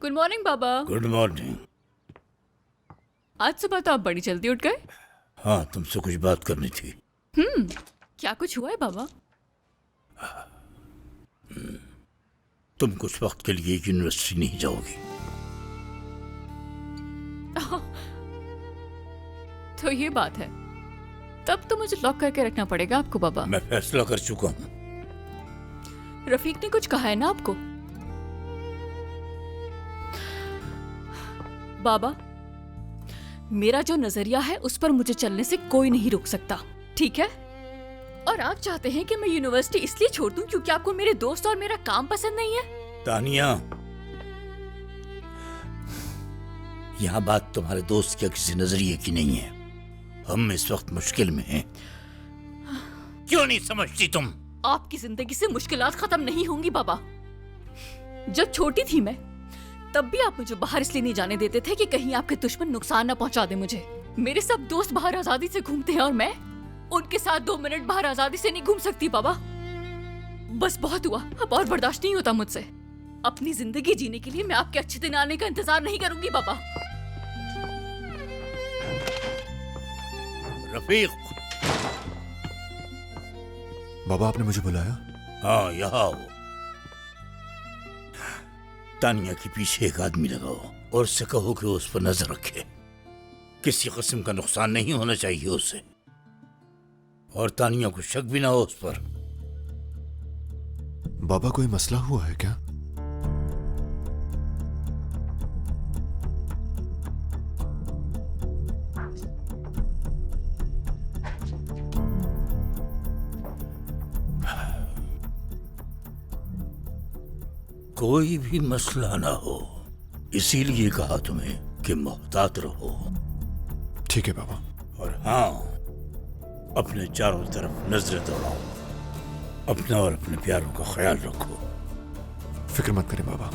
Good morning बाबा। Good morning. आज सुबह तो आप बड़ी जल्दी उठ गए। हाँ, तुमसे कुछ बात करनी थी। क्या कुछ हुआ है बाबा? तुम कुछ वक्त के लिए यूनिवर्सिटी नहीं जाओगी। तो ये बात है, तब तो मुझे लॉक करके रखना पड़ेगा आपको बाबा। मैं फैसला कर चुका हूँ। रफीक ने कुछ कहा है ना आपको? बाबा, मेरा जो नजरिया है उस पर मुझे चलने से कोई नहीं रोक सकता, ठीक है? और आप चाहते हैं कि मैं यूनिवर्सिटी इसलिए छोड़ दूं क्योंकि आपको मेरे दोस्त और मेरा काम पसंद नहीं है? तानिया, यहाँ बात तुम्हारे दोस्त या किसी नजरिए की नहीं है। हम इस वक्त मुश्किल में हैं। क्यों नहीं समझती तुम? आपकी जिंदगी से मुश्किलात खत्म नहीं होंगी बाबा। जब छोटी थी मैं, तब भी आप मुझे बाहर इसलिए नहीं जाने देते थे कि कहीं आपके दुश्मन नुकसान न पहुंचा दे मुझे। मेरे सब दोस्त बाहर आजादी से घूमते हैं और मैं उनके साथ 2 मिनट बाहर आजादी से नहीं घूम सकती बाबा। बस बहुत हुआ, अब और बर्दाश्त नहीं होता मुझसे। अपनी जिंदगी जीने के लिए मैं आपके अच्छे दिन आने का इंतजार नहीं करूंगी बाबा। रफीक। बाबा, आपने मुझे बुलाया? हाँ, यहाँ आओ। तानिया के पीछे एक आदमी लगाओ और उससे कहो कि उस पर नजर रखे। किसी किस्म का नुकसान नहीं होना चाहिए उससे, और तानिया को शक भी ना हो उस पर। बाबा, कोई मसला हुआ है क्या? कोई भी मसला ना हो, इसीलिए कहा तुम्हें कि मोहतात रहो। ठीक है बाबा। और हाँ, अपने चारों तरफ नजरें दौड़ाओ। अपना और अपने प्यारों का ख्याल रखो। फिक्र मत करें बाबा।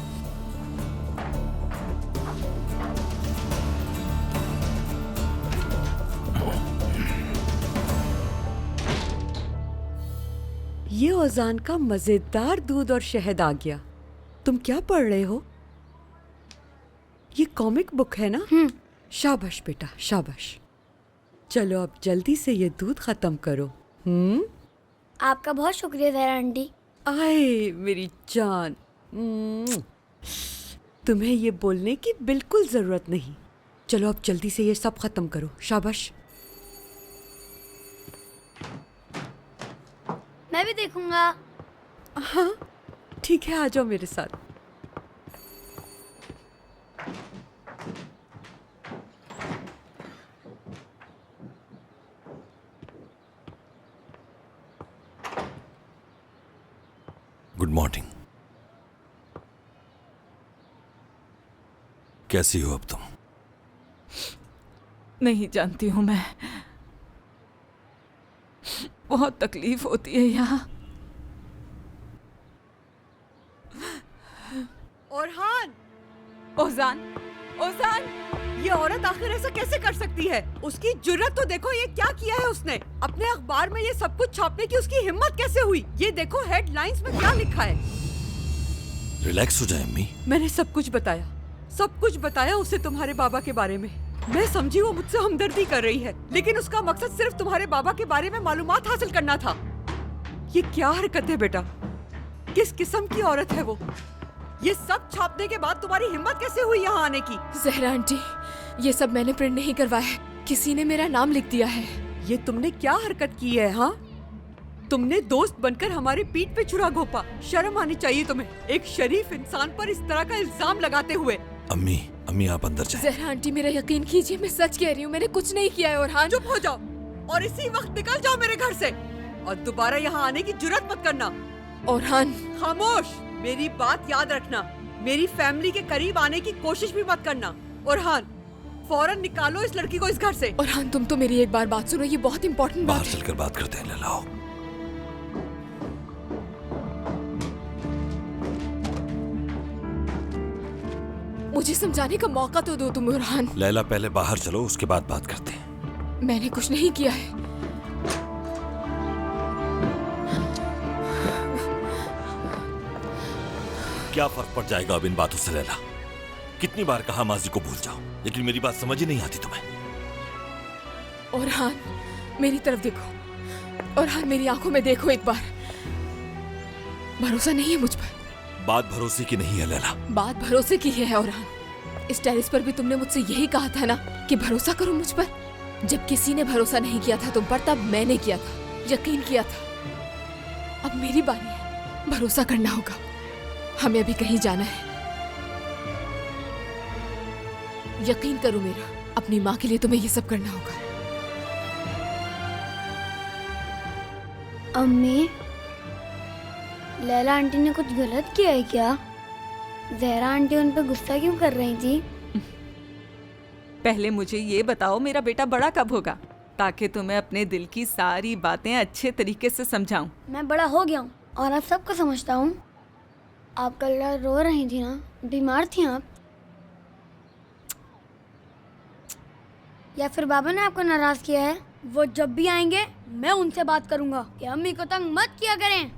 ये ओजान का मजेदार दूध और शहद आ गया। तुम क्या पढ़ रहे हो? ये कॉमिक बुक है ना? शाबाश बेटा, शाबाश। चलो अब जल्दी से ये दूध खत्म करो। आपका बहुत शुक्रिया ज़हरा आंटी। आए मेरी जान। तुम्हें ये बोलने की बिल्कुल जरूरत नहीं। चलो अब जल्दी से ये सब खत्म करो। शाबाश। मैं भी देखूंगा। हाँ ठीक है, आ जाओ मेरे साथ। Good morning. कैसी हो अब तुम? नहीं जानती हूँ मैं, बहुत तकलीफ होती है यहाँ। ओरहान, ओजान, ओजान, ये औरत आखिर ऐसा कैसे कर सकती है? उसकी जुर्रत तो देखो, ये क्या किया है उसने। अपने अखबार में ये सब कुछ छापने की उसकी हिम्मत कैसे हुई? ये देखो हेडलाइंस में क्या लिखा है। रिलैक्स हो जाए अम्मी। मैंने सब कुछ बताया उसे तुम्हारे बाबा के बारे में। मैं समझी वो मुझसे हमदर्दी कर रही है, लेकिन उसका मकसद सिर्फ तुम्हारे बाबा के बारे में मालूमात हासिल करना था। ये क्या हरकत है बेटा? किस किस्म की औरत है वो? ये सब छापने के बाद तुम्हारी हिम्मत कैसे हुई यहाँ आने की? ज़हरा आंटी, ये सब मैंने प्रिंट नहीं करवाया है, किसी ने मेरा नाम लिख दिया है। ये तुमने क्या हरकत की है? हाँ, तुमने दोस्त बनकर हमारी पीठ पे छुरा घोंपा। शर्म आनी चाहिए तुम्हें, एक शरीफ इंसान पर इस तरह का इल्जाम लगाते हुए। अम्मी आप अंदर जाएं। ज़हरा आंटी, मेरा यकीन कीजिए, मैं सच कह रही हूँ, मैंने कुछ नहीं किया है। ओरहान, चुप हो जाओ और इसी वक्त निकल जाओ मेरे घर से, और दोबारा यहाँ आने की जुर्रत मत करना। ओरहान, खामोश। मेरी बात याद रखना, मेरी फैमिली के करीब आने की कोशिश भी मत करना। ओरहान, फौरन निकालो इस लड़की को इस घर से। ओरहान, तुम तो मेरी एक बार बात सुनो, ये बहुत इंपॉर्टेंट बात बाहर है। चलकर बात करते हैं। लाओ। मुझे समझाने का मौका तो दो तुम। ओरहान, लैला, पहले बाहर चलो, उसके बाद बात करते हैं। मैंने कुछ नहीं किया है। क्या फर्क पड़ जाएगा अब इन बातों से लैला? कितनी बार कहा माजी को भूल जाओ, लेकिन मेरी बात समझ ही नहीं आती तुम्हें। औरहान, मेरी तरफ देखो। औरहान, मेरी आंखों में देखो एक बार। भरोसा नहीं है मुझ पर? बात भरोसे की नहीं है लैला। बात भरोसे की है औरहान। इस टेरेस पर भी तुमने मुझसे यही कहा था ना कि भरोसा करो मुझ पर। जब किसी ने भरोसा नहीं किया था तुम पर, तब मैंने किया था, यकीन किया था। अब मेरी बारी है, भरोसा करना होगा। हमें अभी कहीं जाना है। यकीन करो मेरा, अपनी माँ के लिए तुम्हें ये सब करना होगा। अम्मी, लैला आंटी ने कुछ गलत किया है क्या? जहरा आंटी उन पे गुस्सा क्यों कर रही थी? पहले मुझे ये बताओ, मेरा बेटा बड़ा कब होगा, ताकि तुम्हें अपने दिल की सारी बातें अच्छे तरीके से समझाऊं। मैं बड़ा हो गया हूँ और अब सबको समझता हूँ। आप कल रात रो रही थी ना, बीमार थी आप? या फिर बाबा ने आपको नाराज किया है? वो जब भी आएंगे मैं उनसे बात करूंगा कि अम्मी को तंग मत किया करें।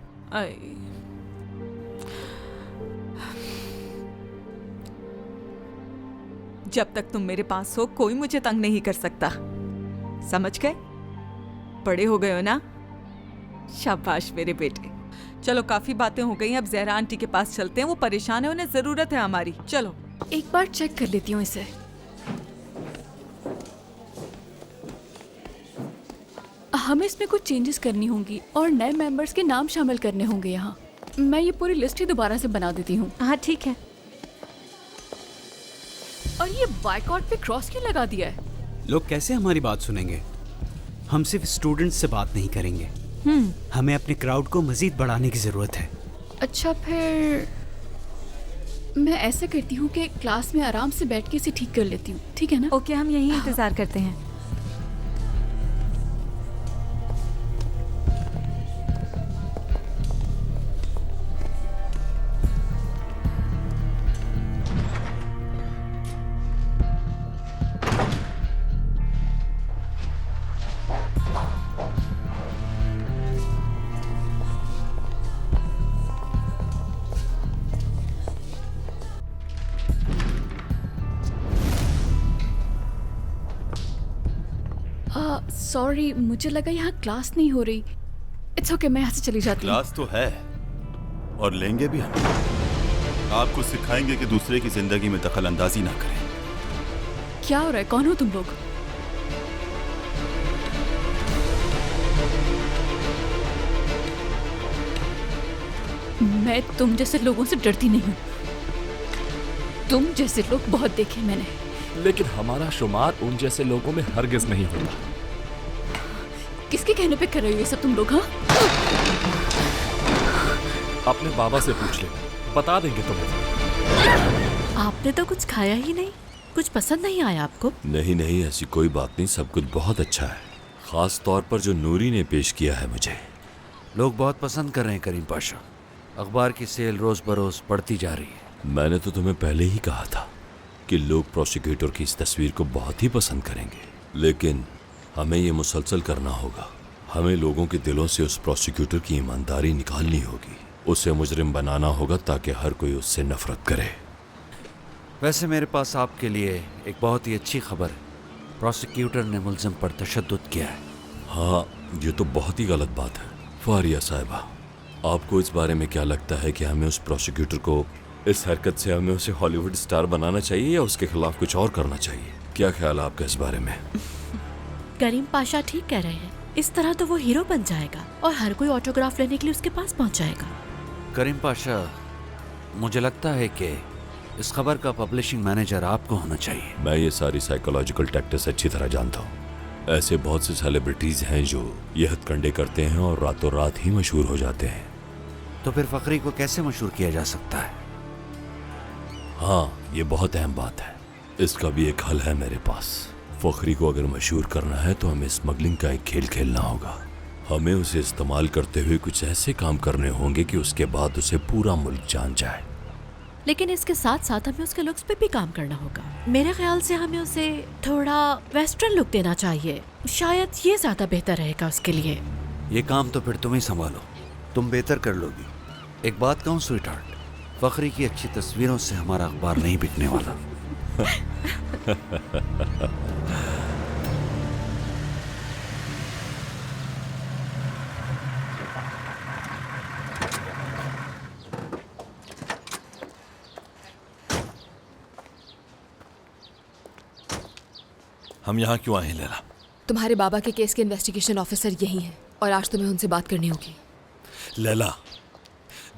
जब तक तुम मेरे पास हो कोई मुझे तंग नहीं कर सकता, समझ गए? बड़े हो गए हो ना? शाबाश मेरे बेटे। चलो काफी बातें हो गई, अब जहरा आंटी के पास चलते हैं। वो परेशान है, उन्हें जरूरत है हमारी। चलो। एक बार चेक कर लेती हूँ इसे। हमें इसमें कुछ चेंजेस करनी होंगी और नए मेंबर्स के नाम शामिल करने होंगे यहाँ। मैं ये पूरी लिस्ट ही दोबारा से बना देती हूँ। हाँ ठीक है। और ये बायकॉट पे क्रॉस क्यों लगा दिया है? लोग कैसे हमारी बात सुनेंगे? हम सिर्फ स्टूडेंट्स से बात नहीं करेंगे। हमें अपने क्राउड को मजीद बढ़ाने की जरूरत है। अच्छा, फिर मैं ऐसा करती हूँ कि क्लास में आराम से बैठ के इसे ठीक कर लेती हूँ, ठीक है ना? ओके, हम यहीं इंतजार करते हैं। सॉरी, मुझे लगा यहाँ क्लास नहीं हो रही। इट्स ओके, मैं यहाँ से चली जाती हूँ। क्लास तो है और लेंगे भी हम। आपको सिखाएंगे कि दूसरे की जिंदगी में दखल अंदाजी ना करें। क्या हो रहा है? कौन हो तुम लोग? मैं तुम जैसे लोगों से डरती नहीं हूँ। तुम जैसे लोग बहुत देखे मैंने। लेकिन हमारा शुमार उन जैसे लोगों में हरगिज नहीं होता। किसके कहने पे कर रहे हो ये सब तुम लोग? हाँ, अपने बाबा से पूछ ले, बता देंगे तुम्हें। आपने तो कुछ खाया ही नहीं, कुछ पसंद नहीं आया आपको? नहीं नहीं, ऐसी कोई बात नहीं, सब कुछ बहुत अच्छा है। खास तौर पर जो नूरी ने पेश किया है मुझे। लोग बहुत पसंद कर रहे हैं करीम पाशा। अखबार की सेल रोज बरोज बढ़ती जा रही है। मैंने तो तुम्हें पहले ही कहा था कि लोग प्रोसिक्यूटर की इस तस्वीर को बहुत ही पसंद करेंगे, लेकिन हमें ये मुसलसल करना होगा। हमें लोगों के दिलों से उस प्रोसिक्यूटर की ईमानदारी निकालनी होगी। उसे मुजरिम बनाना होगा ताकि हर कोई उससे नफरत करे। वैसे मेरे पास आपके लिए एक बहुत ही अच्छी खबर है। प्रोसिक्यूटर ने मुल्जिम पर तशद्दुद किया है। हाँ, ये तो बहुत ही गलत बात है। फारिया साहिबा, आपको इस बारे में क्या लगता है कि हमें उस प्रोसिक्यूटर को इस हरकत से हमें उसे हॉलीवुड स्टार बनाना चाहिए या उसके खिलाफ कुछ और करना चाहिए? क्या ख्याल है आपका इस बारे में? करीम पाशा ठीक कह रहे हैं। इस तरह तो वो हीरो बन जाएगा और हर कोई ऑटोग्राफ लेने के लिए उसके पास पहुंच जाएगा। करीम पाशा, मुझे लगता है कि इस खबर का पब्लिशिंग मैनेजर आपको होना चाहिए। मैं ये सारी साइकोलॉजिकल टैक्टिक्स अच्छी तरह जानता हूँ। ऐसे बहुत से सेलिब्रिटीज हैं जो ये हथकंडे करते हैं और रातों रात ही मशहूर हो जाते हैं। तो फिर फकरी को कैसे मशहूर किया जा सकता है? हाँ, ये बहुत अहम बात है। इसका भी एक हल है मेरे पास। फखरी को अगर मशहूर करना है तो हमें स्मगलिंग का एक खेल खेलना होगा। हमें उसे इस्तेमाल करते हुए कुछ ऐसे काम करने होंगे कि उसके बाद उसे पूरा मुल्क जान जाए। लेकिन इसके साथ साथ हमें उसके लुक्स पे भी काम करना होगा। मेरे ख्याल से हमें उसे थोड़ा वेस्टर्न लुक देना चाहिए। शायद ये ज्यादा बेहतर रहेगा उसके लिए। ये काम तो फिर तुम ही संभालो, तुम बेहतर कर लोगी। एक बात कहूँ स्वीट हार्ट, फखरी की अच्छी तस्वीरों से हमारा अखबार नहीं बिकने वाला। हम यहाँ क्यों आए हैं लैला? तुम्हारे बाबा के केस के इन्वेस्टिगेशन ऑफिसर यही हैं और आज तुम्हें उनसे बात करनी होगी। लैला,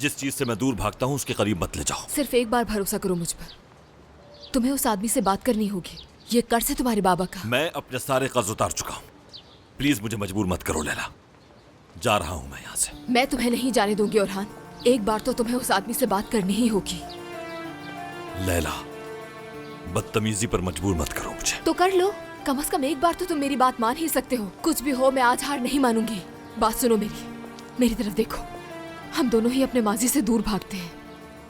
जिस चीज से मैं दूर भागता हूँ उसके करीब मत ले जाओ। सिर्फ एक बार भरोसा करो मुझ पर, तुम्हें उस आदमी से बात करनी होगी। ये कर्ज है तुम्हारे बाबा का। मैं अपने सारे कर्ज उतार चुका हूँ। प्लीज मुझे मजबूर मत करो लैला। जा रहा हूँ मैं यहाँ से। मैं तुम्हें नहीं जाने दूंगी ओरहान। एक बार तो तुम्हें उस आदमी से बात करनी ही होगी। लैला, बदतमीजी पर मजबूर मत करो मुझे। तो कर लो, कम से कम एक बार तो तुम मेरी बात मान ही सकते हो। कुछ भी हो, मैं आज हार नहीं मानूंगी। बात सुनो मेरी तरफ देखो। हम दोनों ही अपने माजी से दूर भागते हैं।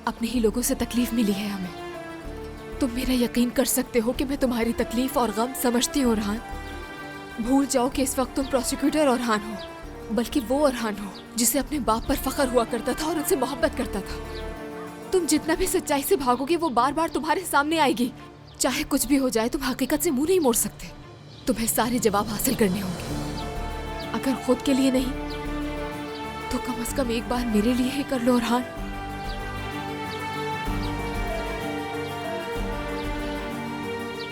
अपने ही लोगों से तकलीफ मिली है हमें। तुम मेरा यकीन कर सकते हो कि मैं तुम्हारी तकलीफ और गम समझती हूँ ओरहान। भूल जाओ कि इस वक्त तुम प्रोसिक्यूटर ओरहान हो, बल्कि वो ओरहान हो जिसे अपने बाप पर फख्र हुआ करता था और उनसे मोहब्बत करता था। तुम जितना भी सच्चाई से भागोगे वो बार बार तुम्हारे सामने आएगी। चाहे कुछ भी हो जाए, तुम हकीकत से मुंह नहीं मोड़ सकते। तुम्हें सारे जवाब हासिल करने होंगे। अगर खुद के लिए नहीं तो कम से कम एक बार मेरे लिए ही कर लो ओरहान।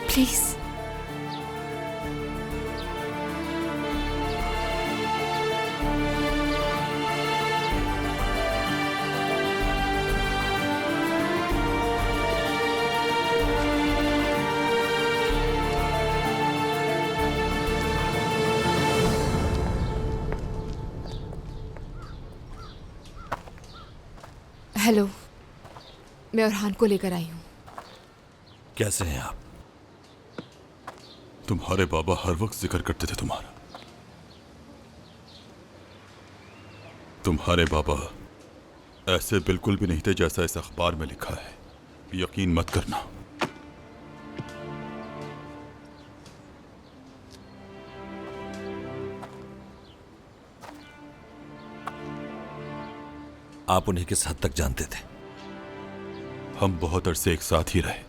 प्लीज। हेलो, मैं ओरहान को लेकर आई हूँ। कैसे हैं आप? तुम्हारे बाबा हर वक्त जिक्र करते थे तुम्हारा। तुम्हारे बाबा ऐसे बिल्कुल भी नहीं थे जैसा इस अखबार में लिखा है। यकीन मत करना। आप उन्हें किस हद तक जानते थे? हम बहुत अरसे एक साथ ही रहे,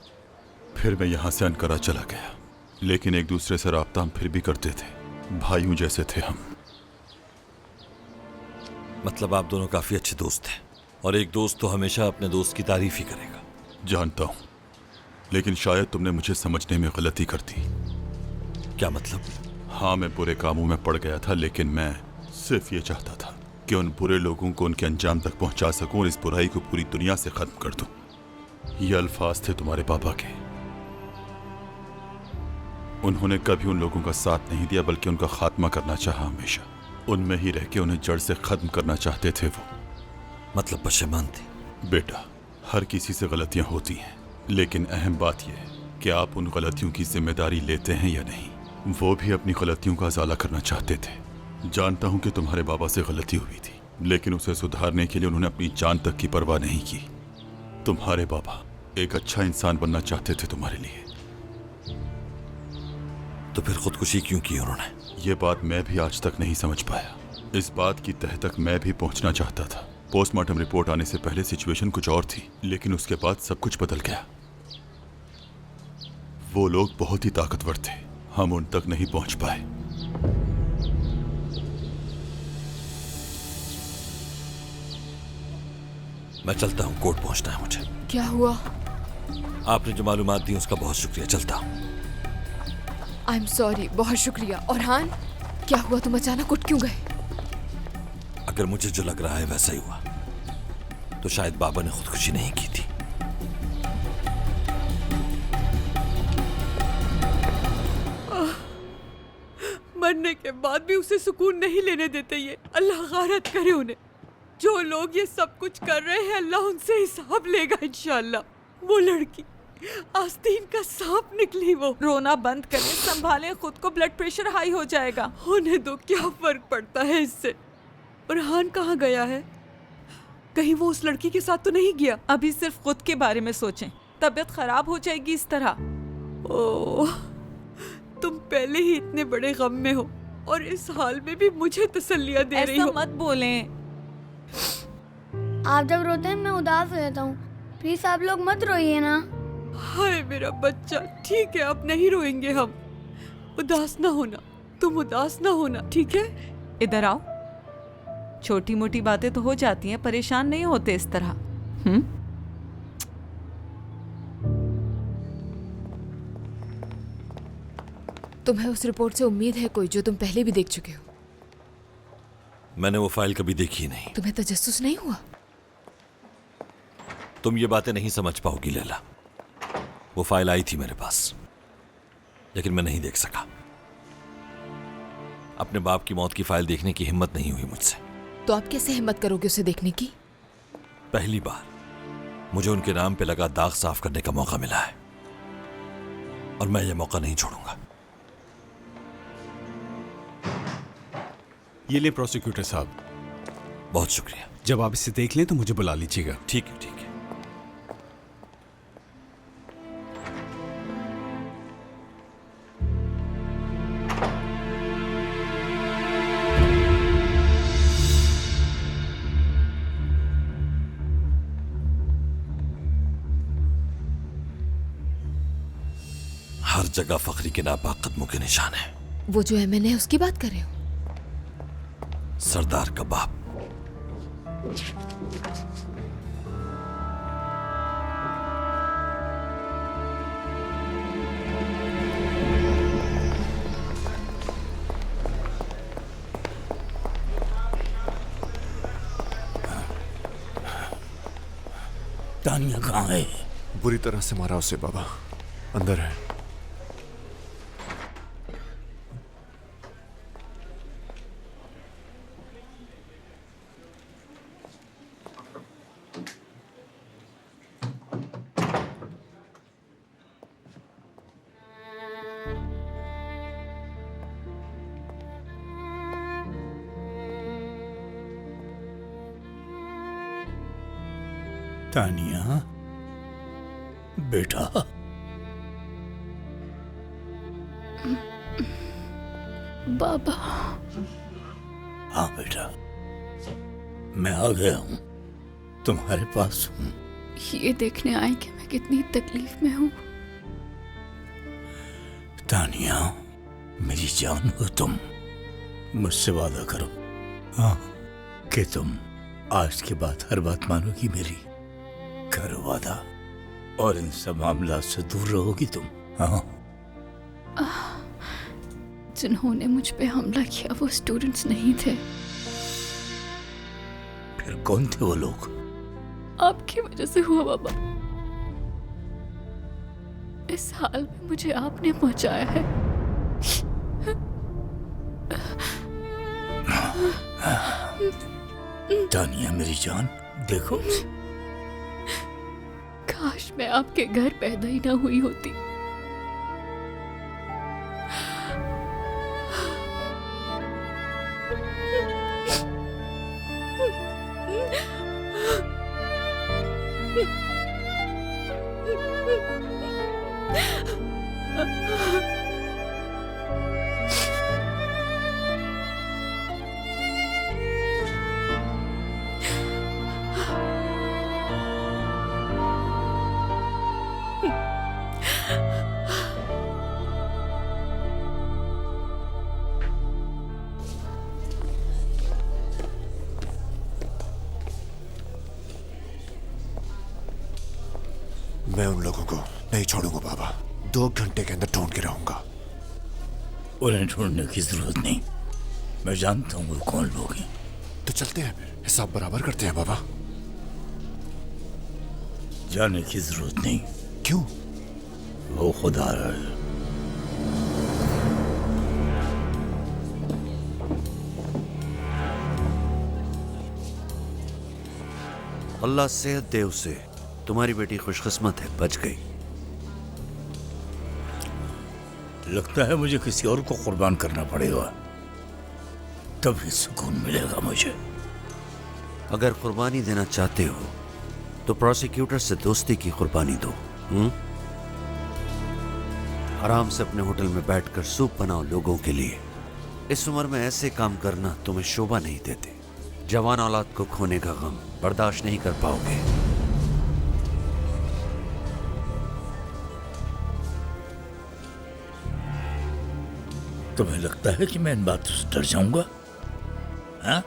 फिर मैं यहां से अनकरा चला गया, लेकिन एक दूसरे से राब्ता हम फिर भी करते थे। भाइयों जैसे थे हम। मतलब आप दोनों काफी अच्छे दोस्त हैं, और एक दोस्त तो हमेशा अपने दोस्त की तारीफ ही करेगा। जानता हूं, लेकिन शायद तुमने मुझे समझने में गलती कर दी। क्या मतलब? हाँ, मैं बुरे कामों में पड़ गया था, लेकिन मैं सिर्फ ये चाहता था कि उन बुरे लोगों को उनके अंजाम तक पहुंचा सकूं और इस बुराई को पूरी दुनिया से खत्म कर दूं। ये अल्फाज थे तुम्हारे पापा के। उन्होंने कभी उन लोगों का साथ नहीं दिया, बल्कि उनका खात्मा करना चाहा। हमेशा उनमें ही रह के उन्हें जड़ से खत्म करना चाहते थे वो। मतलब पशेमान थे? बेटा, हर किसी से गलतियां होती हैं, लेकिन अहम बात यह है कि आप उन गलतियों की जिम्मेदारी लेते हैं या नहीं। वो भी अपनी गलतियों का उजाला करना चाहते थे। जानता हूं कि तुम्हारे बाबा से गलती हुई थी, लेकिन उसे सुधारने के लिए उन्होंने अपनी जान तक की परवाह नहीं की। तुम्हारे बाबा एक अच्छा इंसान बनना चाहते थे तुम्हारे लिए। तो फिर खुदकुशी क्यों की उन्होंने? ये बात मैं भी आज तक नहीं समझ पाया। इस बात की तह तक मैं भी पहुंचना चाहता था। पोस्टमार्टम रिपोर्ट आने से पहले सिचुएशन कुछ और थी, लेकिन उसके बाद सब कुछ बदल गया। वो लोग बहुत ही ताकतवर थे, हम उन तक नहीं पहुंच पाए। मैं चलता हूँ, कोर्ट पहुंचना है मुझे। क्या हुआ? आपने जो मालूमात दी उसका बहुत शुक्रिया। चलता हूँ। आई एम सॉरी, बहुत शुक्रिया। ओरहान, क्या हुआ? तुम अचानक उठ क्यों गए? अगर मुझे जो लग रहा है वैसा ही हुआ, तो शायद बाबा ने खुदकुशी नहीं की थी। मरने के बाद भी उसे सुकून नहीं लेने देते ये। अल्लाह गारत करे उन्हें। जो लोग ये सब कुछ कर रहे हैं, अल्लाह उनसे हिसाब लेगा इंशाअल्लाह। वो लड़की आस्तीन का सांप निकली। वो रोना बंद करें, संभालें खुद को, ब्लड प्रेशर हाई हो जाएगा। होने दो, क्या फर्क पड़ता है इससे। ओरहान कहाँ गया है? कहीं वो उस लड़की के साथ तो नहीं गया? अभी सिर्फ खुद के बारे में सोचें, तबीयत खराब हो जाएगी इस तरह। ओह, तुम पहले ही इतने बड़े गम में हो और इस हाल में भी मुझे तसल्लियां दे रही हो। ऐसा मत बोलें। आप जब रोते हैं मैं उदास हो जाता हूँ। प्लीज आप लोग मत रोइए ना। हाय मेरा बच्चा, ठीक है अब नहीं रोएंगे हम। उदास ना होना, तुम उदास ना होना, ठीक है? इधर आओ। छोटी मोटी बातें तो हो जाती हैं, परेशान नहीं होते इस तरह। तुम्हें उस रिपोर्ट से उम्मीद है कोई जो तुम पहले भी देख चुके हो? मैंने वो फाइल कभी देखी ही नहीं। तुम्हें तजस्सुस नहीं हुआ? तुम ये बातें नहीं समझ पाओगी लैला। वो फाइल आई थी मेरे पास, लेकिन मैं नहीं देख सका। अपने बाप की मौत की फाइल देखने की हिम्मत नहीं हुई मुझसे। तो आप कैसे हिम्मत करोगे उसे देखने की? पहली बार मुझे उनके नाम पे लगा दाग साफ करने का मौका मिला है, और मैं ये मौका नहीं छोड़ूंगा। ये ले प्रोसिक्यूटर साहब। बहुत शुक्रिया। जब आप इसे देख लें तो मुझे बुला लीजिएगा। ठीक है, ठीक है। हर जगह फखरी के नापाक कदमों के निशान है। वो जो एमएनए है उसकी बात कर रहे हो? सरदार का बाप। तानिया कहाँ है? बुरी तरह से मारा उसे बाबा, अंदर है। तानिया बेटा। बाबा। हाँ बेटा, मैं आ गया हूँ, तुम्हारे पास हूँ। ये देखने आए कि मैं कितनी तकलीफ में हूँ। तानिया मेरी जान हो तुम, मुझसे वादा करो हाँ कि तुम आज के बाद हर बात मानोगी मेरी। करो वादा, और इन सब मामला से दूर रहोगी तुम। हाँ। जिन्होंने मुझ पे हमला किया वो स्टूडेंट्स नहीं थे। फिर कौन थे वो लोग? आपकी वजह से हुआ बाबा। इस हाल में मुझे आपने पहुंचाया है। तानिया मेरी जान, देखो काश मैं आपके घर पैदा ही ना हुई होती। मैं उन लोगों को नहीं छोड़ूंगा बाबा। 2 घंटे के अंदर ढूंढ के रहूंगा। उन्हें ढूंढने की जरूरत नहीं, मैं जानता हूँ वो कौन लोग हैं। तो चलते हैं, हिसाब बराबर करते हैं बाबा। जाने की जरूरत नहीं। क्यों? वो खुद आ रहा है। अल्लाह सेहत दे उसे। तुम्हारी बेटी खुशकिस्मत है, बच गई। लगता है मुझे किसी और को कुर्बान करना पड़ेगा, तभी सुकून मिलेगा मुझे। अगर कुर्बानी देना चाहते हो तो प्रोसिक्यूटर से दोस्ती की कुर्बानी दो। आराम से अपने होटल में बैठकर सूप बनाओ लोगों के लिए। इस उम्र में ऐसे काम करना तुम्हें शोभा नहीं देते। जवान औलाद को खोने का गम बर्दाश्त नहीं कर पाओगे। तुम्हें लगता है कि मैं इन बातों से डर जाऊंगा? हाँ?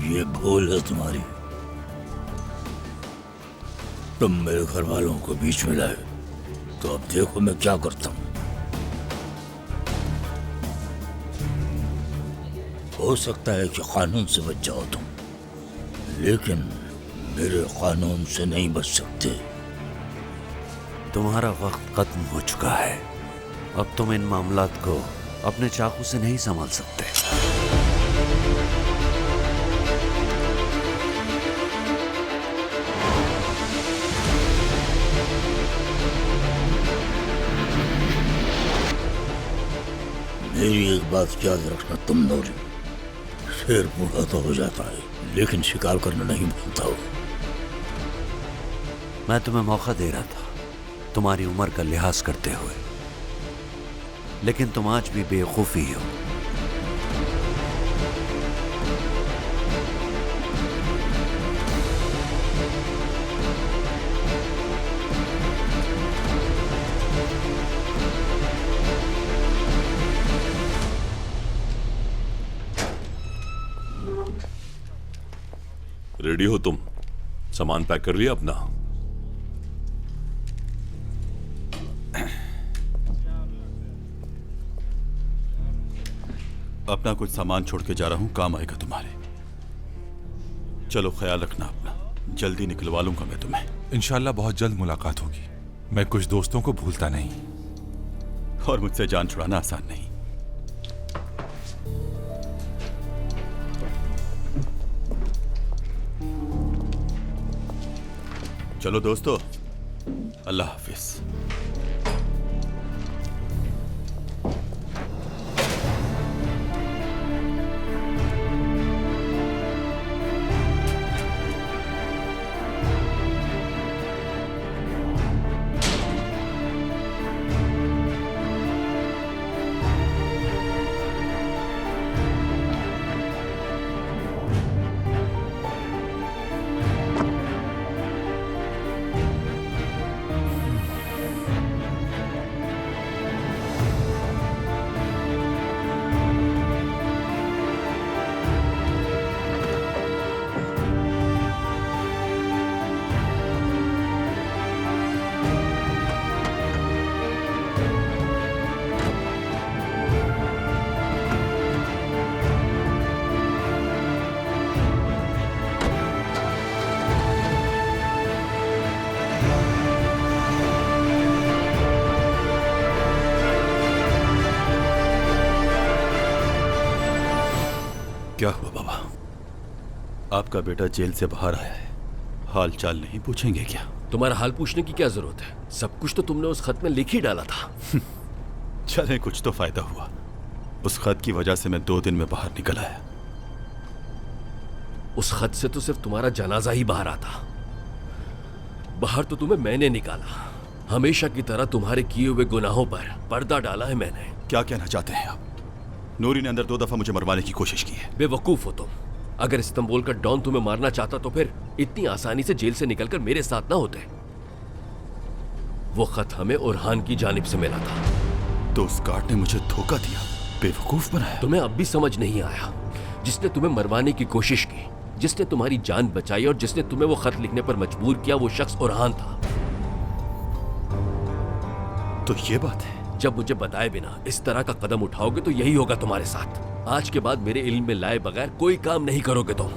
ये भूल है तुम्हारी। तुम मेरे घर वालों को बीच में लाए, तो अब देखो मैं क्या करता हूं। हो सकता है कि कानून से बच जाओ तुम, लेकिन मेरे कानून से नहीं बच सकते। तुम्हारा वक्त खत्म हो चुका है। अब तुम इन मामलात को अपने चाकू से नहीं संभाल सकते। मेरी एक बात याद रखना तुम नूरी, शेर बूढ़ा तो हो जाता है लेकिन शिकार करना नहीं भूलता हो। मैं तुम्हें मौका दे रहा था तुम्हारी उम्र का लिहाज करते हुए, लेकिन तुम आज भी बेवकूफी हो। रेडी हो तुम? सामान पैक कर लिया अपना? अपना कुछ सामान छोड़ के जा रहा हूं, काम आएगा तुम्हारे। चलो ख्याल रखना अपना, जल्दी निकलवा लूंगा मैं तुम्हें। इंशाल्लाह बहुत जल्द मुलाकात होगी। मैं कुछ दोस्तों को भूलता नहीं, और मुझसे जान छुड़ाना आसान नहीं। चलो दोस्तों, अल्लाह हाफिज। क्या हुआ बाबा? आपका बेटा जेल से बाहर आया है, हाल चाल नहीं पूछेंगे क्या? तुम्हारा हाल पूछने की क्या जरूरत है? सब कुछ तो तुमने उस खत में लिख ही डाला था। चले, कुछ तो फायदा हुआ। उस खत की वजह से मैं 2 दिन में बाहर निकल आया। उस खत से तो सिर्फ तुम्हारा जनाजा ही बाहर आता। बाहर तो तुम्हें मैंने निकाला। हमेशा की तरह तुम्हारे किए हुए गुनाहों पर पर्दा डाला है मैंने। क्या कहना चाहते हैं आप? नूरी ने अंदर 2 दफा मुझे मरवाने की कोशिश की है। बेवकूफ हो तुम। अगर इस्तांबुल का डॉन तुम्हें मारना चाहता तो फिर इतनी आसानी से जेल से निकलकर मेरे साथ ना होते। वो खत हमें ओरहान की जानिब से मिला था। तो उस गार्ड ने मुझे धोखा दिया, बेवकूफ बनाया। तुम्हें अब भी समझ नहीं आया? जिसने तुम्हें मरवाने की कोशिश की, जिसने तुम्हारी जान बचाई और जिसने तुम्हें वो खत लिखने पर मजबूर किया, वो शख्स ओरहान था। तो ये बात है। जब मुझे बताए बिना इस तरह का कदम उठाओगे तो यही होगा तुम्हारे साथ। आज के बाद मेरे इल्म में लाए बगैर कोई काम नहीं करोगे तुम।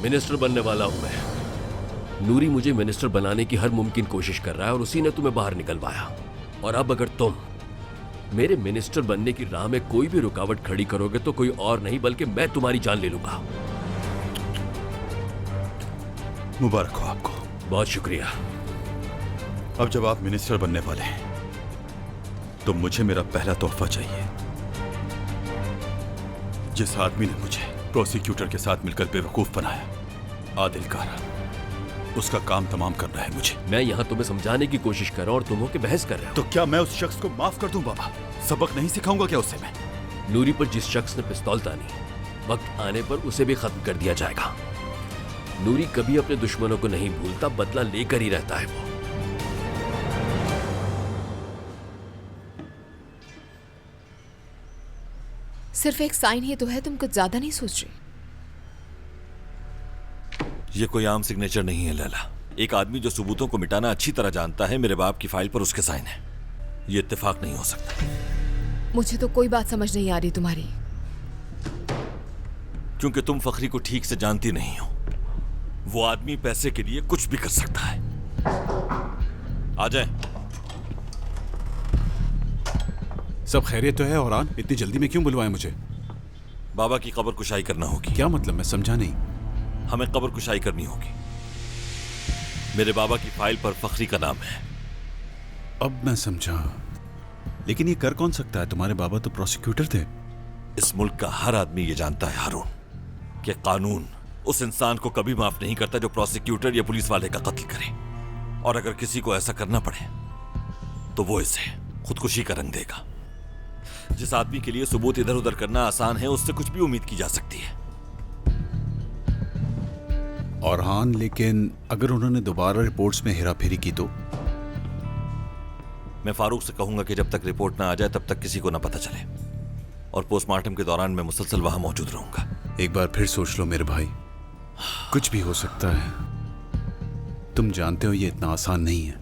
मिनिस्टर बनने वाला हूं मैं। नूरी मुझे मिनिस्टर बनाने की हर मुमकिन कोशिश कर रहा है और उसी ने तुम्हें बाहर निकलवाया। और अब अगर तुम मेरे मिनिस्टर बनने की राह में कोई भी रुकावट खड़ी करोगे तो कोई और नहीं बल्कि मैं तुम्हारी जान ले लूंगा। मुबारक हो आपको। बहुत शुक्रिया। अब जब आप मिनिस्टर बनने वाले हैं तो मुझे मेरा पहला तोहफा चाहिए। जिस आदमी ने मुझे प्रोसिक्यूटर के साथ मिलकर बेवकूफ बनाया, आदिल कारा, उसका काम तमाम करना है मुझे। मैं यहाँ तुम्हें समझाने की कोशिश कर रहा हूँ और तुम होके बहस कर रहे हो। तो क्या मैं उस शख्स को माफ कर दूं बाबा? सबक नहीं सिखाऊंगा क्या उसे मैं? नूरी पर जिस शख्स ने पिस्तौल तानी, वक्त आने पर उसे भी खत्म कर दिया जाएगा। नूरी कभी अपने दुश्मनों को नहीं भूलता, बदला लेकर ही रहता है वो। सिर्फ एक साइन ही तो है, तुम कुछ ज्यादा नहीं सोच रही। ये कोई आम सिग्नेचर नहीं है लैला। एक आदमी जो सबूतों को मिटाना अच्छी तरह जानता है, मेरे बाप की फाइल पर उसके साइन है। ये इत्तेफाक नहीं हो सकता। मुझे तो कोई बात समझ नहीं आ रही तुम्हारी। क्योंकि तुम फखरी को ठीक से जानती नहीं हो। वो आदमी पैसे के लिए कुछ भी कर सकता है। आ जाए। सब खैरियत तो है औरान? इतनी जल्दी में क्यों बुलवाए मुझे? बाबा की कब्र कुशाई करना होगी। क्या मतलब? मैं समझा नहीं। हमें कब्र कुशाई करनी होगी। मेरे बाबा की फाइल पर फखरी का नाम है। अब मैं समझा। लेकिन ये कर कौन सकता है? तुम्हारे बाबा तो प्रोसिक्यूटर थे। इस मुल्क का हर आदमी ये जानता है हारून कि कानून उस इंसान को कभी माफ नहीं करता जो प्रोसिक्यूटर या पुलिस वाले का कत्ल करे। और अगर किसी को ऐसा करना पड़े तो वो इसे खुदकुशी का रंग देगा। जिस आदमी के लिए सबूत इधर उधर करना आसान है, उससे कुछ भी उम्मीद की जा सकती है। और हाँ, लेकिन अगर उन्होंने दोबारा रिपोर्ट्स में हेराफेरी की तो? मैं फारूक से कहूंगा कि जब तक रिपोर्ट ना आ जाए तब तक किसी को ना पता चले। और पोस्टमार्टम के दौरान मैं मुसलसल वहां मौजूद रहूंगा। एक बार फिर सोच लो मेरे भाई, कुछ भी हो सकता है। तुम जानते हो ये इतना आसान नहीं है।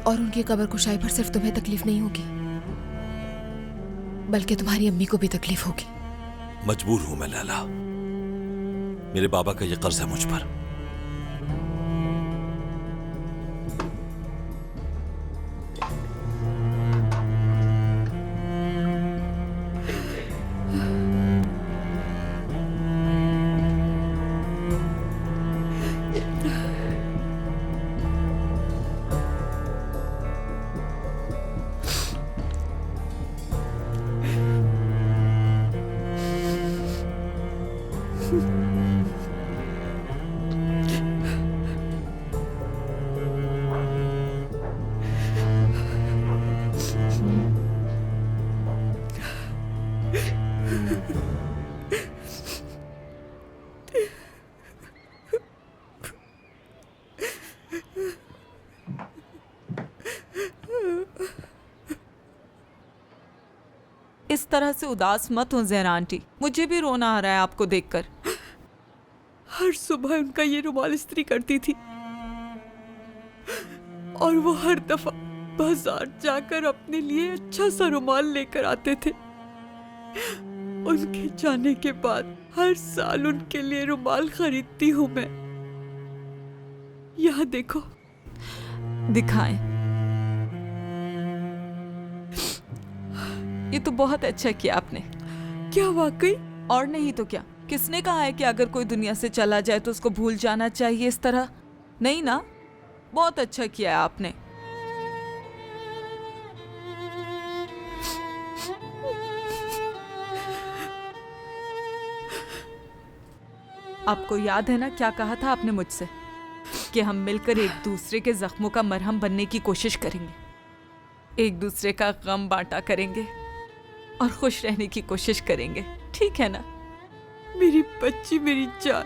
और उनकी कब्र कुशाई पर सिर्फ तुम्हें तकलीफ नहीं होगी, बल्कि तुम्हारी अम्मी को भी तकलीफ होगी। मजबूर हूं मैं लैला। मेरे बाबा का ये कर्ज है मुझ पर। इस तरह से उदास मत हो ज़हरा आंटी, मुझे भी रोना आ रहा है आपको देखकर। हर सुबह उनका ये रुमाल इस्त्री करती थी और वो हर दफा बाजार जाकर अपने लिए अच्छा सा रुमाल लेकर आते थे। उनके जाने के बाद हर साल उनके लिए रुमाल खरीदती हूँ मैं। यहाँ देखो। दिखाएं। ये तो बहुत अच्छा किया आपने। क्या वाकई? और नहीं तो क्या। किसने कहा है कि अगर कोई दुनिया से चला जाए तो उसको भूल जाना चाहिए इस तरह? नहीं ना। बहुत अच्छा किया है आपने। आपको याद है ना क्या कहा था आपने मुझसे कि हम मिलकर एक दूसरे के जख्मों का मरहम बनने की कोशिश करेंगे, एक दूसरे का गम बांटा करेंगे और खुश रहने की कोशिश करेंगे। ठीक है ना? मेरी बच्ची, मेरी जान।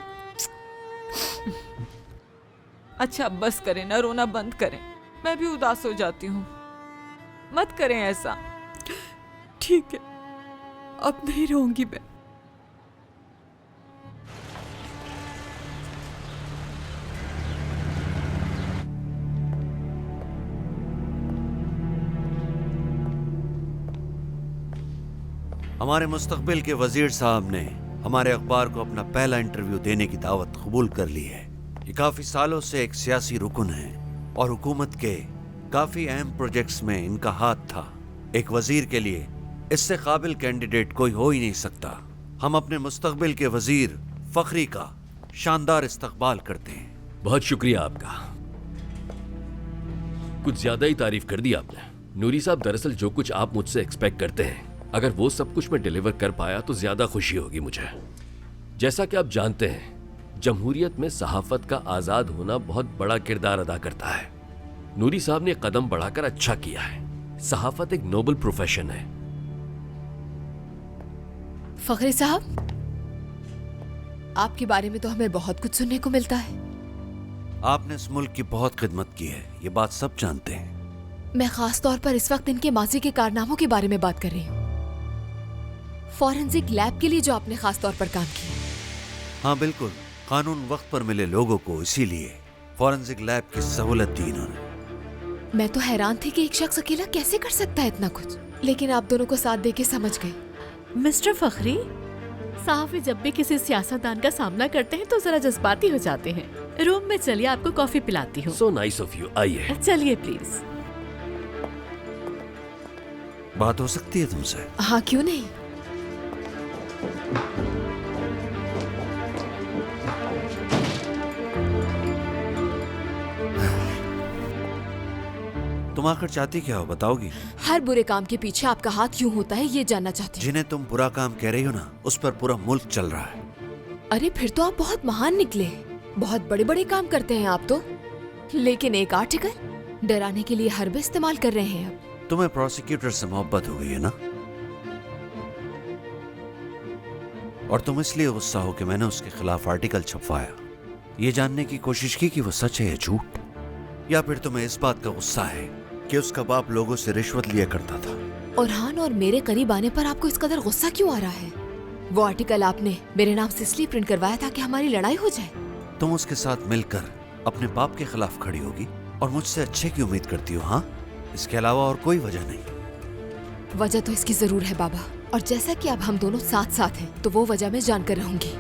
अच्छा बस करें ना, रोना बंद करें। मैं भी उदास हो जाती हूँ। मत करें ऐसा। ठीक है, अब नहीं रोऊंगी मैं। हमारे मुस्तकबिल के वजीर साहब ने हमारे अखबार को अपना पहला इंटरव्यू देने की दावत कबूल कर ली है। ये काफी सालों से एक सियासी रुकन है और हुकूमत के काफी अहम प्रोजेक्ट्स में इनका हाथ था। एक वजीर के लिए इससे काबिल कैंडिडेट कोई हो ही नहीं सकता। हम अपने मुस्तकबिल के वजीर फखरी का शानदार इस्तकबाल करते हैं। बहुत शुक्रिया आपका। कुछ ज्यादा ही तारीफ कर दी आपने। नूरी साहब, दरअसल जो कुछ आप मुझसे एक्सपेक्ट करते हैं, अगर वो सब कुछ मैं डिलीवर कर पाया तो ज्यादा खुशी होगी मुझे। जैसा कि आप जानते हैं, जमहूरियत में सहाफत का आजाद होना बहुत बड़ा किरदार अदा करता है। नूरी साहब ने कदम बढ़ाकर अच्छा किया है। सहाफत एक नोबल प्रोफेशन है। फखरी साहब, आपके बारे में तो हमें बहुत कुछ सुनने को मिलता है। आपने इस मुल्क की बहुत खिदमत की है, ये बात सब जानते हैं। मैं खास तौर पर इस वक्त इनके माजी के कारनामों के बारे में बात कर रही हूँ। फॉरेंसिक लैब के लिए जो आपने खास तौर पर काम किया। हाँ बिल्कुल, कानून वक्त पर मिले लोगों को इसीलिए फॉरेंसिक लैब की सहूलत दी इन्होंने। मैं तो हैरान थी कि एक शख्स अकेला कैसे कर सकता है इतना कुछ, लेकिन आप दोनों को साथ देके समझ गए। मिस्टर फखरी, साहब जब भी किसी सियासतदान का सामना करते हैं तो जरा जज्बाती हो जाते हैं। रूम में चलिए, आपको कॉफी पिलाती हूँ। सो नाइस ऑफ यू, आइए। चलिए प्लीज। बात हो सकती है तुमसे? हाँ, क्यों नहीं। तुम आखिर चाहती क्या हो, बताओगी? हर बुरे काम के पीछे आपका हाथ क्यों होता है, ये जानना चाहती हूँ। जिन्हें तुम बुरा काम कह रही हो ना, उस पर पूरा मुल्क चल रहा है। अरे फिर तो आप बहुत महान निकले। बहुत बड़े बड़े काम करते हैं आप तो, लेकिन एक आर्टिकल डराने के लिए हर्बे इस्तेमाल कर रहे हैं अब। तुम्हें प्रोसिक्यूटर से मोहब्बत हो गई है ना, और तुम इसलिए गुस्सा हो कि मैंने उसके खिलाफ आर्टिकल छपवाया, ये जानने की कोशिश की कि वो सच है या झूठ। या फिर तुम्हें इस बात का गुस्सा है कि उसका बाप लोगों से रिश्वत लिया करता था। ओरहान, और मेरे करीब आने पर आपको इस कदर गुस्सा क्यों आ रहा है? वो आर्टिकल आपने मेरे नाम से इसलिए प्रिंट करवाया था कि हमारी लड़ाई हो जाए। तुम उसके साथ मिलकर अपने बाप के खिलाफ खड़ी होगी और मुझसे अच्छे की उम्मीद करती हो। हाँ, इसके अलावा और कोई वजह नहीं। वजह तो इसकी जरूर है बाबा, और जैसा कि अब हम दोनों साथ साथ हैं, तो वो वजह मैं जानकर रहूंगी।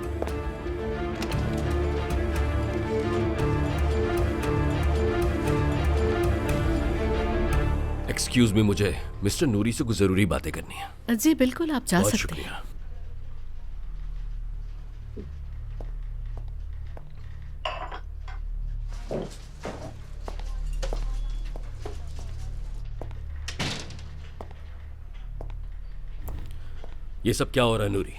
एक्सक्यूज मी, मुझे मिस्टर नूरी से कुछ जरूरी बातें करनी है। जी बिल्कुल, आप जा बहुत सकते हैं। शुक्रिया। ये सब क्या हो रहा है नूरी?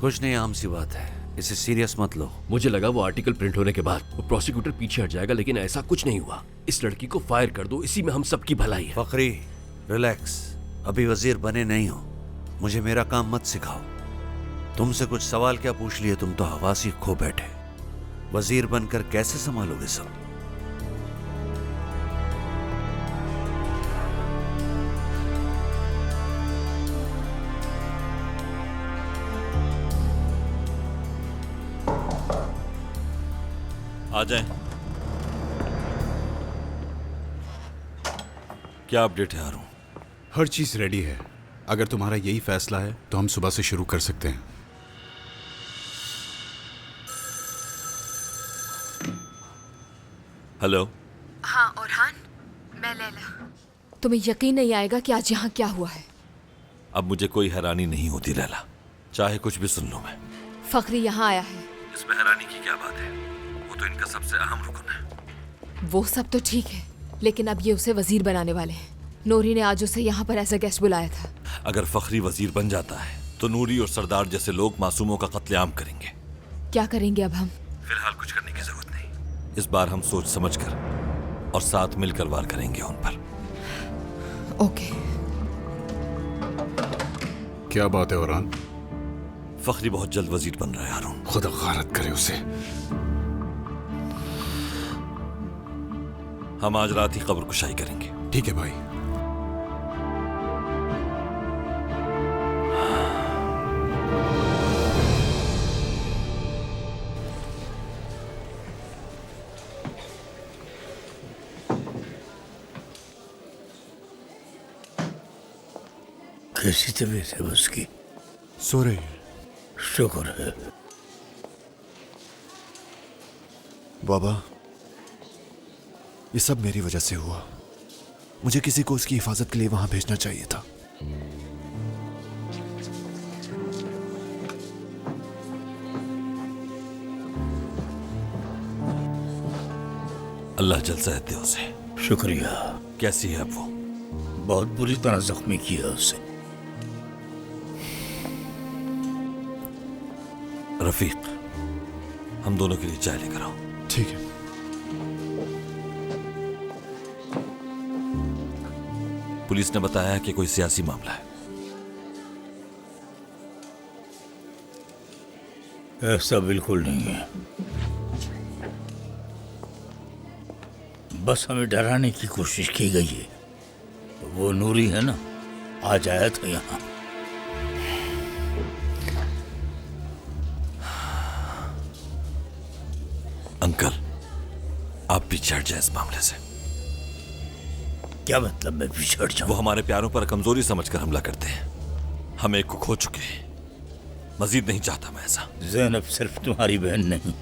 कुछ नहीं, आम सी बात है, इसे सीरियस मत लो। मुझे लगा वो आर्टिकल प्रिंट होने के बाद वो प्रोसिक्यूटर पीछे हट जाएगा, लेकिन ऐसा कुछ नहीं हुआ। इस लड़की को फायर कर दो, इसी में हम सबकी भलाई है। फखरी, रिलैक्स, अभी वजीर बने नहीं हो, मुझे मेरा काम मत सिखाओ। तुमसे कुछ सवाल क्या पूछ लिए, तुम तो हवास ही खो बैठे। वजीर बनकर कैसे संभालोगे सब? आ जाएं। क्या अपडेट है हारून? हर चीज रेडी है। अगर तुम्हारा यही फैसला है तो हम सुबह से शुरू कर सकते हैं। हेलो। हाँ ओरहान, मैं लैला। तुम्हें यकीन नहीं आएगा कि आज यहाँ क्या हुआ है। अब मुझे कोई हैरानी नहीं होती लैला, चाहे कुछ भी सुन लूं मैं। फखरी यहाँ आया है। इसमें हैरानी की क्या बात है? वो तो इनका सबसे अहम रुकन है। वो सब तो ठीक है, लेकिन अब ये उसे वजीर बनाने वाले हैं। नूरी ने आज उसे यहाँ पर एज अ गेस्ट बुलाया था। अगर फखरी वजीर बन जाता है तो नूरी और सरदार जैसे लोग मासूमों का कत्लेआम करेंगे। क्या करेंगे अब हम? फिलहाल कुछ करने की जरूरत नहीं। इस बार हम सोच समझकर और साथ मिलकर वार करेंगे उन पर। ओके। क्या बात है ओरहान? फखरी बहुत जल्द वजीर बन रहा है हारून। खुदा गारत करे उसे। हम आज रात ही कब्र कुशाई करेंगे। ठीक है भाई। कैसी तबीयत है उसकी? सो रही है। शुक्र है। बाबा, ये सब मेरी वजह से हुआ। मुझे किसी को उसकी हिफाजत के लिए वहां भेजना चाहिए था। अल्लाह जल सेहत दे उसे। शुक्रिया। कैसी है अब वो? बहुत बुरी तरह जख्मी किया उसे। रफीक, हम दोनों के लिए चाय लेकर आओ। ठीक है। पुलिस ने बताया कि कोई सियासी मामला है। ऐसा बिल्कुल नहीं है। बस हमें डराने की कोशिश की गई है। वो नूरी है ना, आज आया था यहाँ। अंकल, आप पीछे हट जाए इस मामले से। क्या मतलब मैं पीछे हट जाऊं? वो हमारे प्यारों पर कमजोरी समझकर हमला करते हैं। हम एक को खो चुके हैं, मजीद नहीं चाहता मैं ऐसा। ज़ैनब सिर्फ तुम्हारी बहन नहीं,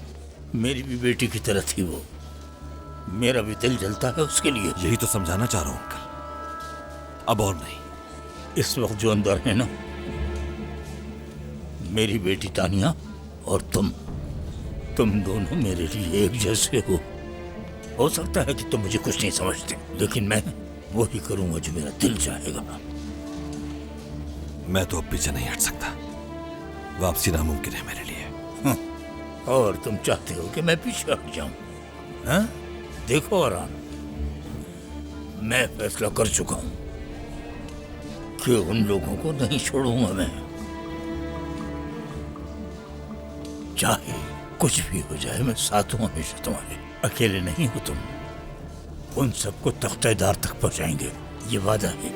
मेरी भी बेटी की तरह थी वो। मेरा भी दिल जलता है उसके लिए। यही तो समझाना चाह रहा हूं अंकल, अब और नहीं। इस वक्त जो अंदर है ना, मेरी बेटी तानिया और तुम दोनों मेरे लिए एक जैसे हो सकता है कि तुम मुझे कुछ नहीं समझते, लेकिन मैं वही करूंगा जो मेरा दिल चाहेगा। मैं तो अब पीछे नहीं हट सकता, वापसी नामुमकिन है मेरे लिए। हाँ, और तुम चाहते हो कि मैं पीछे हट जाऊं? हाँ? देखो आराम, मैं फैसला कर चुका हूं कि उन लोगों को नहीं छोड़ूंगा मैं। चाहे कुछ भी हो जाए, मैं साथ हूं हमेशा तुम्हारे। अकेले नहीं हो तुम, उन सबको तख्तेदार तक पहुंचाएंगे, ये वादा है।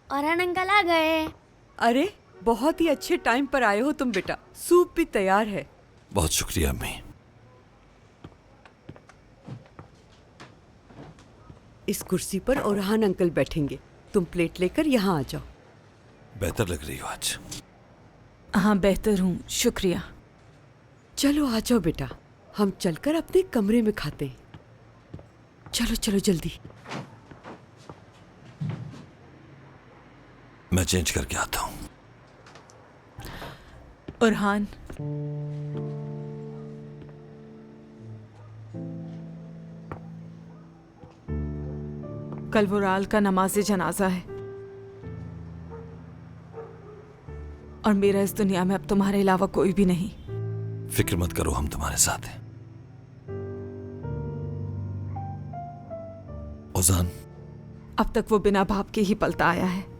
और अंकल आ गए। अरे बहुत ही अच्छे टाइम पर आए हो तुम बेटा, सूप भी तैयार है। बहुत शुक्रिया अम्मी। इस कुर्सी पर ओरहान अंकल बैठेंगे, तुम प्लेट लेकर यहाँ आ जाओ। बेहतर लग रही हो आज। हाँ बेहतर हूँ, शुक्रिया। चलो आ जाओ बेटा, हम चलकर अपने कमरे में खाते हैं। चलो चलो जल्दी। मैं चेंज करके आता हूँ। ओरहान, कल वुराल का नमाज जनाजा है और मेरा इस दुनिया में अब तुम्हारे अलावा कोई भी नहीं। फिक्र मत करो, हम तुम्हारे साथ हैं। ओजान, अब तक वो बिना बाप के ही पलता आया है,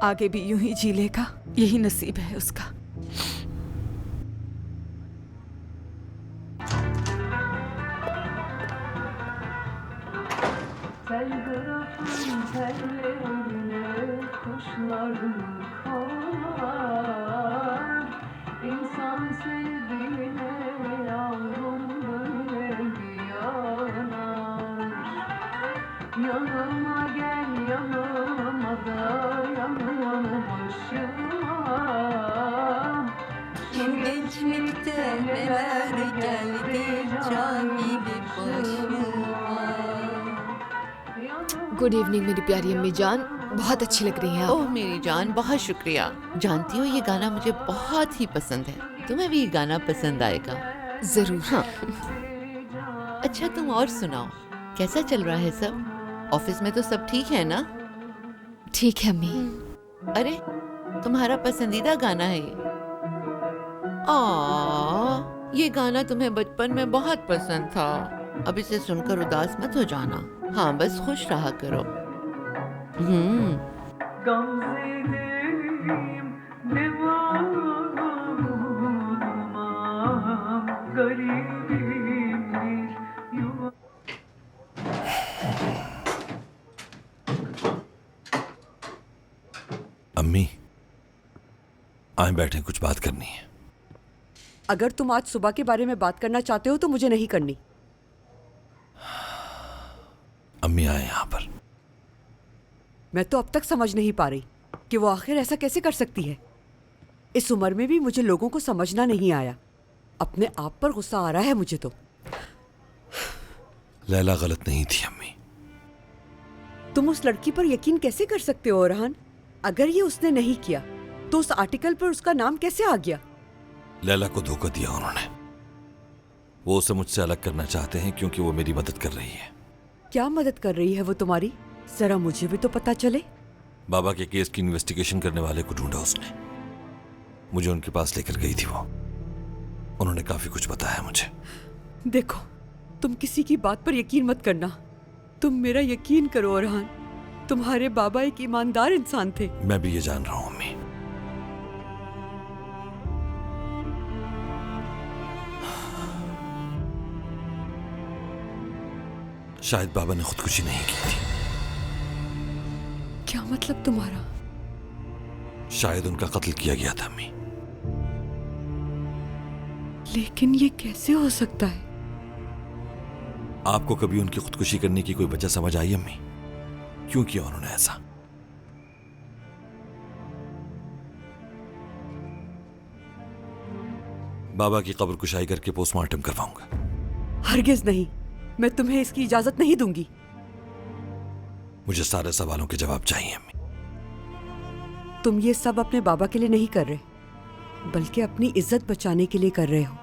आगे भी यूं ही जी लेगा, यही नसीब है उसका। Yanıma gel yanıma da yanı başıma. Şu gençlikte neler geldi can gibi başıma. Good evening मेरी प्यारी अम्मी जान, बहुत अच्छी लग रही हैं आप। ओह मेरी जान, बहुत शुक्रिया। जानती हो ये गाना मुझे बहुत ही पसंद है, तुम्हें भी ये गाना पसंद आएगा जरूर। हाँ। अच्छा तुम और सुनाओ, कैसा चल रहा है सब? ऑफिस में तो सब ठीक है ना? ठीक है अम्मी। अरे तुम्हारा पसंदीदा गाना है ये। ये गाना तुम्हें बचपन में बहुत पसंद था। अब इसे सुनकर उदास मत हो जाना। हाँ बस खुश रहा करो। Gamzedeyim devamam garibim bir yuva. अम्मी आए बैठे, कुछ बात करनी है। अगर तुम आज सुबह के बारे में बात करना चाहते हो तो मुझे नहीं करनी। अम्मी आए यहाँ पर। मैं तो अब तक समझ नहीं पा रही कि वो आखिर ऐसा कैसे कर सकती है। इस उम्र में भी मुझे लोगों को समझना नहीं आया। अपने आप पर गुस्सा आ रहा है मुझे तो। लैला गलत नहीं थी अम्मी। तुम उस लड़की पर यकीन कैसे कर सकते हो ओरहान? अगर ये उसने नहीं किया तो उस आर्टिकल पर उसका नाम कैसे आ गया? लैला को धोखा दिया उन्होंने। वो उसे मुझसे अलग करना चाहते हैं क्योंकि वो मेरी मदद कर रही है। क्या मदद कर रही है वो तुम्हारी? जरा मुझे भी तो पता चले। बाबा के केस की इन्वेस्टिगेशन करने वाले को ढूंढा उसने। मुझे उनके पास लेकर गई थी वो। उन्होंने काफी कुछ बताया मुझे। देखो, तुम किसी की बात पर यकीन मत करना। तुम मेरा यकीन करो अरहान, तुम्हारे बाबा एक ईमानदार इंसान थे। मैं भी ये जान रहा हूँ अम्मी। शायद बाबा ने खुदकुशी नहीं की थी। क्या मतलब तुम्हारा? शायद उनका कत्ल किया गया था अम्मी। लेकिन ये कैसे हो सकता है? आपको कभी उनकी खुदकुशी करने की कोई वजह समझ आई अम्मी? क्यों किया उन्होंने ऐसा? बाबा की कब्र कुशाई करके पोस्टमार्टम करवाऊंगा। हरगिज नहीं, मैं तुम्हें इसकी इजाजत नहीं दूंगी। मुझे सारे सवालों के जवाब चाहिए अम्मी। तुम ये सब अपने बाबा के लिए नहीं कर रहे, बल्कि अपनी इज्जत बचाने के लिए कर रहे हो।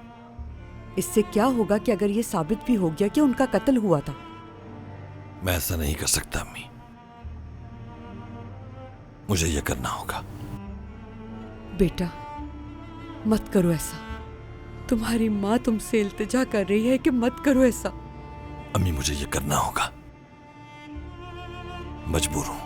इससे क्या होगा कि अगर ये साबित भी हो गया कि उनका कत्ल हुआ था? मैं ऐसा नहीं कर सकता अम्मी। मुझे यह करना होगा। बेटा, मत करो ऐसा। तुम्हारी माँ तुमसे इल्तिजा कर रही है कि मत करो ऐसा। अम्मी, मुझे यह करना होगा। मजबूर हूं।